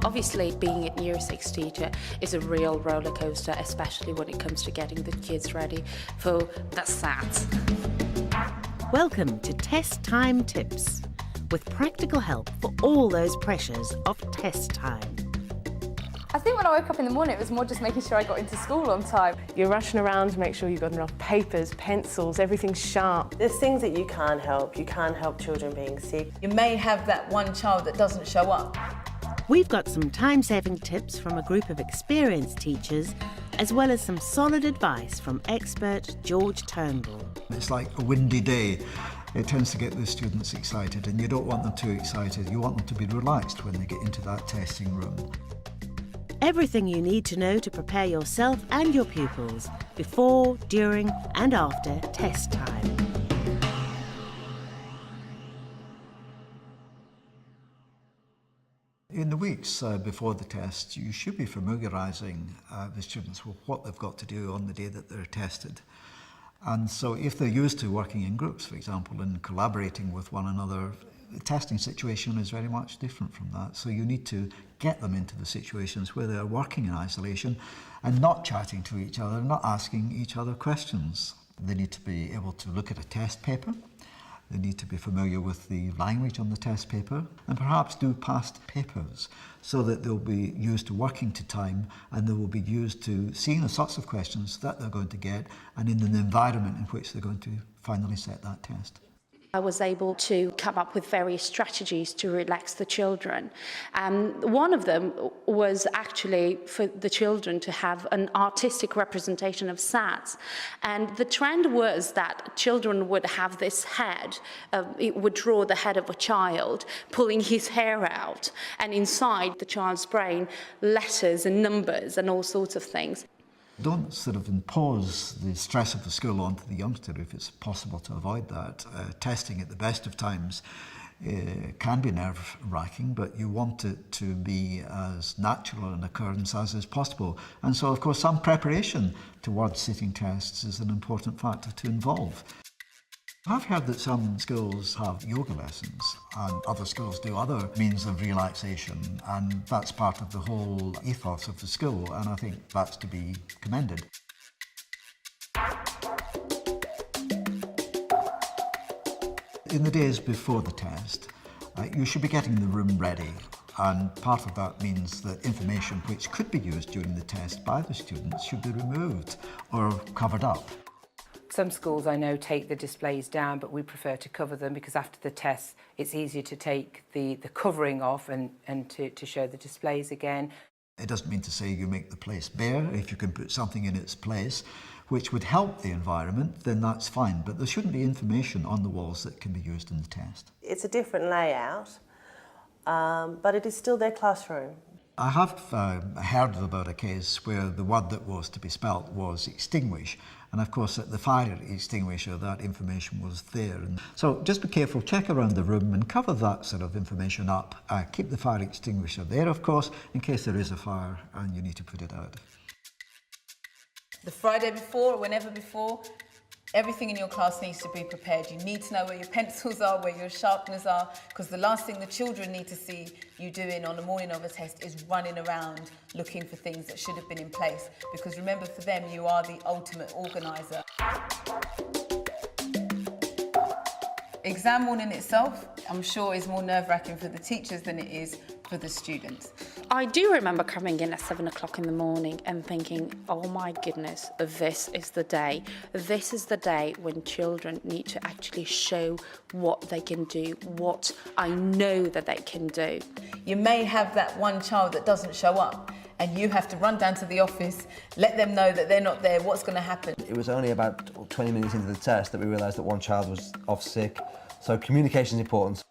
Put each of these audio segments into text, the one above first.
Obviously, being a Year 6 teacher is a real roller coaster, especially when it comes to getting the kids ready for the SATs. Welcome to Test Time Tips, with practical help for all those pressures of test time. I think when I woke up in the morning, it was more just making sure I got into school on time. You're rushing around to make sure you've got enough papers, pencils, everything's sharp. There's things that you can't help. You can't help children being sick. You may have that one child that doesn't show up. We've got some time-saving tips from a group of experienced teachers, as well as some solid advice from expert George Turnbull. It's like a windy day. It tends to get the students excited, and you don't want them too excited. You want them to be relaxed when they get into that testing room. Everything you need to know to prepare yourself and your pupils before, during and after test time. In the weeks before the test, you should be familiarising the students with what they've got to do on the day that they're tested. And so if they're used to working in groups, for example, and collaborating with one another, the testing situation is very much different from that. So you need to get them into the situations where they're working in isolation and not chatting to each other, not asking each other questions. They need to be able to look at a test paper. They need to be familiar with the language on the test paper and perhaps do past papers so that they'll be used to working to time and they will be used to seeing the sorts of questions that they're going to get and in the environment in which they're going to finally set that test. I was able to come up with various strategies to relax the children. One of them was actually for the children to have an artistic representation of SATs. And the trend was that children would have this head, it would draw the head of a child, pulling his hair out, and inside the child's brain, letters and numbers and all sorts of things. Don't sort of impose the stress of the school onto the youngster if it's possible to avoid that. Testing at the best of times can be nerve-wracking, but you want it to be as natural an occurrence as is possible. And so, of course, some preparation towards sitting tests is an important factor to involve. I've heard that some schools have yoga lessons and other schools do other means of relaxation, and that's part of the whole ethos of the school, and I think that's to be commended. In the days before the test, you should be getting the room ready, and part of that means that information which could be used during the test by the students should be removed or covered up. Some schools I know take the displays down, but we prefer to cover them because after the test it's easier to take the covering off and to show the displays again. It doesn't mean to say you make the place bare. If you can put something in its place which would help the environment, then that's fine. But there shouldn't be information on the walls that can be used in the test. It's a different layout, but it is still their classroom. I have heard about a case where the word that was to be spelt was extinguish, and of course at the fire extinguisher that information was there. And so just be careful, check around the room and cover that sort of information up. Keep the fire extinguisher there, of course, in case there is a fire and you need to put it out. The Friday before, or whenever before, everything in your class needs to be prepared. You need to know where your pencils are, where your sharpeners are, because the last thing the children need to see you doing on the morning of a test is running around looking for things that should have been in place. Because remember, for them, you are the ultimate organiser. Exam morning itself, I'm sure, is more nerve-wracking for the teachers than it is for the students. I do remember coming in at 7 o'clock in the morning and thinking, oh my goodness, this is the day. This is the day when children need to actually show what they can do, what I know that they can do. You may have that one child that doesn't show up and you have to run down to the office, let them know that they're not there, what's going to happen. It was only about 20 minutes into the test that we realised that one child was off sick, so communication is important.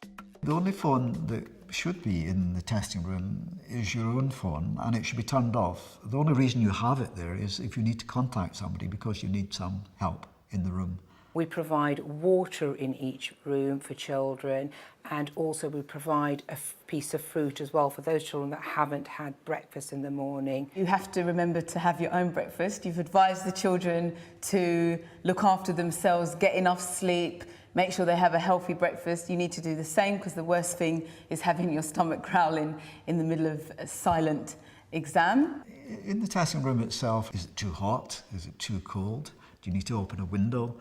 The only phone that should be in the testing room is your own phone, and it should be turned off. The only reason you have it there is if you need to contact somebody because you need some help in the room. We provide water in each room for children, and also we provide a piece of fruit as well for those children that haven't had breakfast in the morning. You have to remember to have your own breakfast. You've advised the children to look after themselves, get enough sleep, Make sure they have a healthy breakfast. You need to do the same, because the worst thing is having your stomach growling in the middle of a silent exam. In the testing room itself, is it too hot? Is it too cold? Do you need to open a window?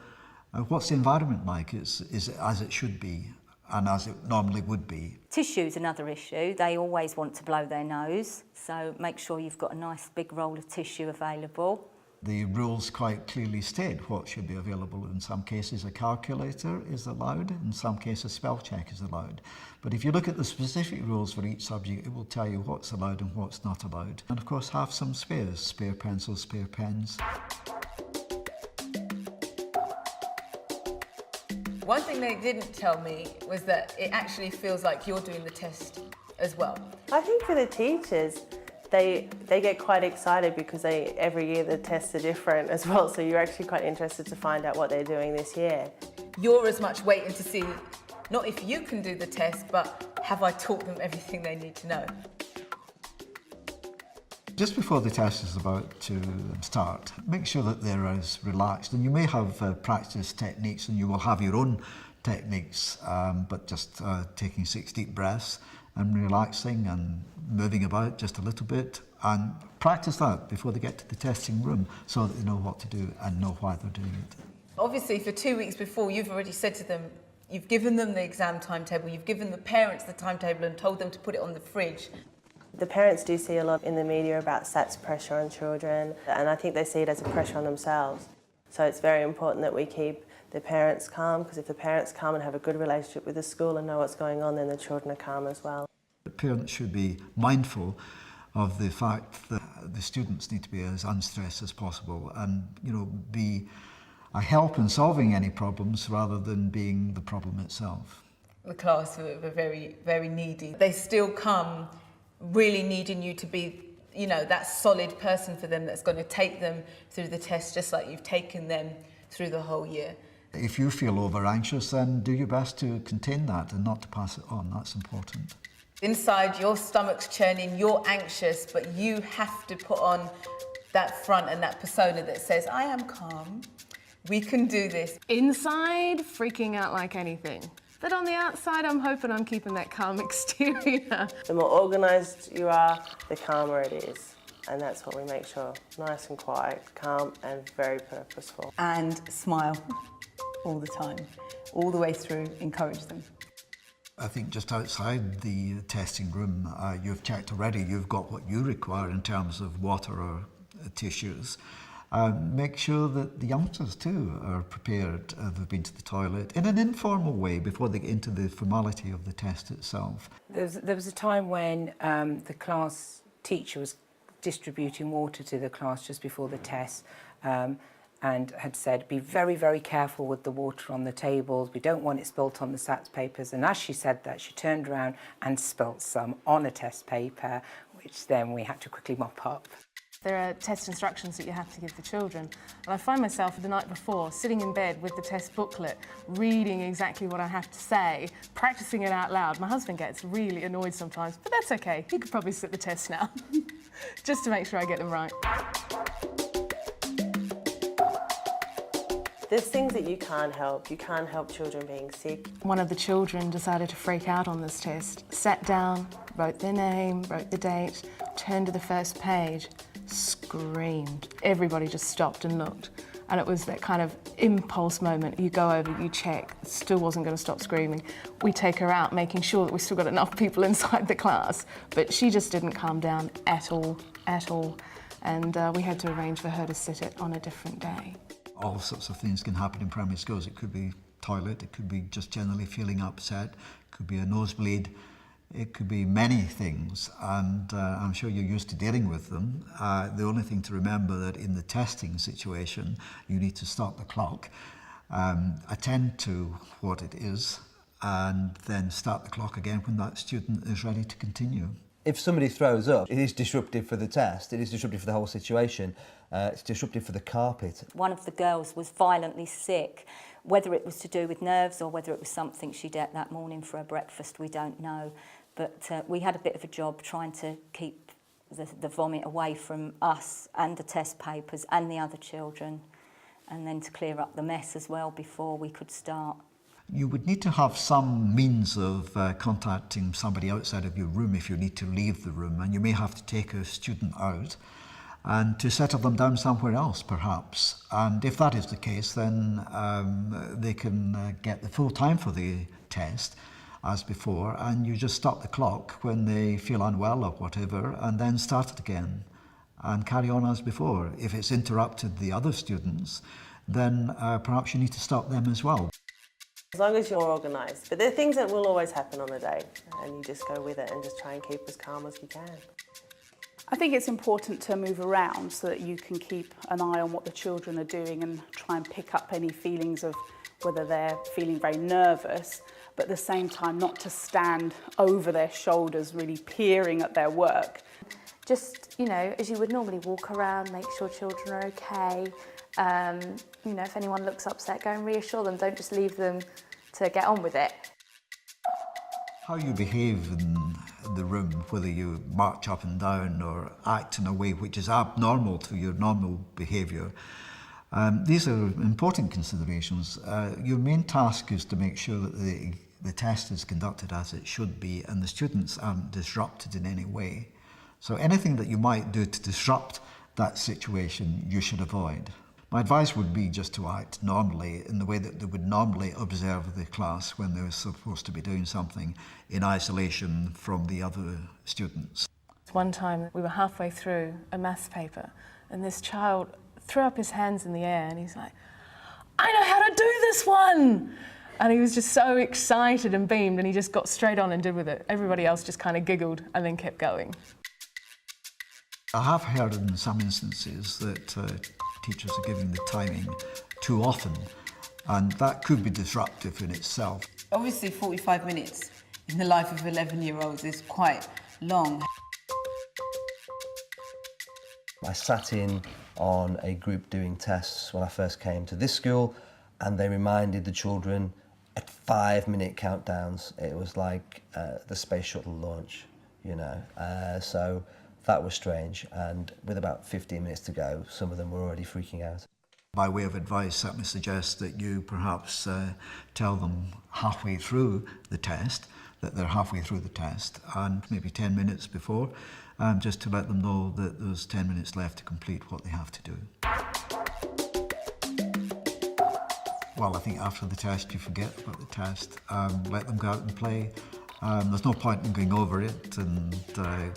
What's the environment like? Is it as it should be and as it normally would be? Tissue's another issue. They always want to blow their nose, so make sure you've got a nice big roll of tissue available. The rules quite clearly state what should be available. In some cases, a calculator is allowed. In some cases, spell check is allowed. But if you look at the specific rules for each subject, it will tell you what's allowed and what's not allowed. And of course, have some spares, spare pencils, spare pens. One thing they didn't tell me was that it actually feels like you're doing the test as well. I think for the teachers, they get quite excited because every year the tests are different as well, so you're actually quite interested to find out what they're doing this year. You're as much waiting to see, not if you can do the test, but have I taught them everything they need to know? Just before the test is about to start, make sure that they're as relaxed. And you may have practice techniques, and you will have your own techniques, but just taking 6 deep breaths and relaxing and moving about just a little bit, and practice that before they get to the testing room so that they know what to do and know why they're doing it. Obviously, for 2 weeks before, you've already said to them, you've given them the exam timetable, you've given the parents the timetable and told them to put it on the fridge. The parents do see a lot in the media about SAT's pressure on children, and I think they see it as a pressure on themselves. So it's very important that we keep the parents calm, because if the parents calm and have a good relationship with the school and know what's going on, then the children are calm as well. The parents should be mindful of the fact that the students need to be as unstressed as possible and, be a help in solving any problems rather than being the problem itself. The class were very, very needy. They still come really needing you to be, that solid person for them that's going to take them through the test just like you've taken them through the whole year. If you feel over anxious, then do your best to contain that and not to pass it on. That's important. Inside, your stomach's churning, you're anxious, but you have to put on that front and that persona that says, I am calm, we can do this. Inside, freaking out like anything. But on the outside, I'm hoping I'm keeping that calm exterior. The more organised you are, the calmer it is. And that's what we make sure. Nice and quiet, calm and very purposeful. And smile all the time, all the way through, encourage them. I think just outside the testing room, you've checked already, you've got what you require in terms of water or tissues. Make sure that the youngsters too are prepared, they've been to the toilet, in an informal way before they get into the formality of the test itself. There was a time when the class teacher was distributing water to the class just before the test, and had said, be very, very careful with the water on the tables. We don't want it spilt on the SATs papers. And as she said that, she turned around and spilt some on a test paper, which then we had to quickly mop up. There are test instructions that you have to give the children. And I find myself the night before sitting in bed with the test booklet, reading exactly what I have to say, practicing it out loud. My husband gets really annoyed sometimes, but that's okay. He could probably sit the test now, just to make sure I get them right. There's things that you can't help. You can't help children being sick. One of the children decided to freak out on this test, sat down, wrote their name, wrote the date, turned to the first page, screamed. Everybody just stopped and looked. And it was that kind of impulse moment. You go over, you check, still wasn't going to stop screaming. We take her out, making sure that we still got enough people inside the class. But she just didn't calm down at all. And we had to arrange for her to sit it on a different day. All sorts of things can happen in primary schools. It could be toilet, it could be just generally feeling upset, it could be a nosebleed, it could be many things, and I'm sure you're used to dealing with them. The only thing to remember that in the testing situation, you need to stop the clock, attend to what it is, and then start the clock again when that student is ready to continue. If somebody throws up, it is disruptive for the test, it is disruptive for the whole situation, it's disruptive for the carpet. One of the girls was violently sick. Whether it was to do with nerves or whether it was something she'd ate that morning for her breakfast, we don't know. But we had a bit of a job trying to keep the vomit away from us and the test papers and the other children, and then to clear up the mess as well before we could start. You would need to have some means of contacting somebody outside of your room if you need to leave the room, and you may have to take a student out and to settle them down somewhere else, perhaps. And if that is the case, then they can get the full time for the test as before, and you just stop the clock when they feel unwell or whatever, and then start it again and carry on as before. If it's interrupted the other students, then perhaps you need to stop them as well. As long as you're organised. But there are things that will always happen on the day, and you just go with it and just try and keep as calm as you can. I think it's important to move around so that you can keep an eye on what the children are doing and try and pick up any feelings of whether they're feeling very nervous, but at the same time not to stand over their shoulders really peering at their work. Just, you know, as you would normally walk around, make sure children are okay. You know, if anyone looks upset, go and reassure them. Don't just leave them to get on with it. How you behave in the room, whether you march up and down or act in a way which is abnormal to your normal behaviour, these are important considerations. Your main task is to make sure that the test is conducted as it should be and the students aren't disrupted in any way. So anything that you might do to disrupt that situation, you should avoid. My advice would be just to act normally in the way that they would normally observe the class when they were supposed to be doing something in isolation from the other students. One time we were halfway through a maths paper and this child threw up his hands in the air and he's like, "I know how to do this one!" And he was just so excited and beamed, and he just got straight on and did with it. Everybody else just kind of giggled and then kept going. I have heard in some instances that teachers are giving the timing too often, and that could be disruptive in itself. Obviously 45 minutes in the life of 11-year-olds is quite long. I sat in on a group doing tests when I first came to this school, and they reminded the children at 5-minute countdowns. It was like the space shuttle launch, you know. So that was strange, and with about 15 minutes to go, some of them were already freaking out. By way of advice, that may suggest that you perhaps tell them halfway through the test, that they're halfway through the test, and maybe 10 minutes before, just to let them know that there's 10 minutes left to complete what they have to do. Well, I think after the test, you forget about the test. Let them go out and play. There's no point in going over it and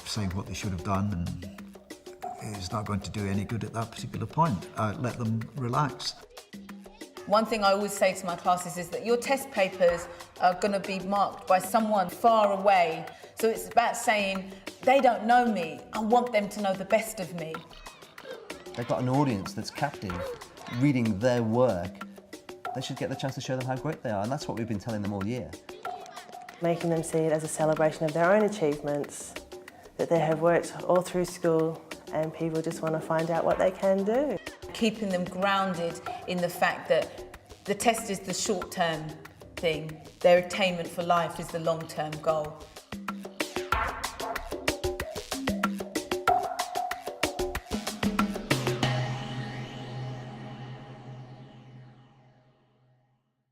saying what they should have done, and it's not going to do any good at that particular point. Let them relax. One thing I always say to my classes is that your test papers are going to be marked by someone far away. So it's about saying, they don't know me, I want them to know the best of me. They've got an audience that's captive, reading their work. They should get the chance to show them how great they are, and that's what we've been telling them all year. Making them see it as a celebration of their own achievements, that they have worked all through school and people just want to find out what they can do. Keeping them grounded in the fact that the test is the short-term thing, their attainment for life is the long-term goal.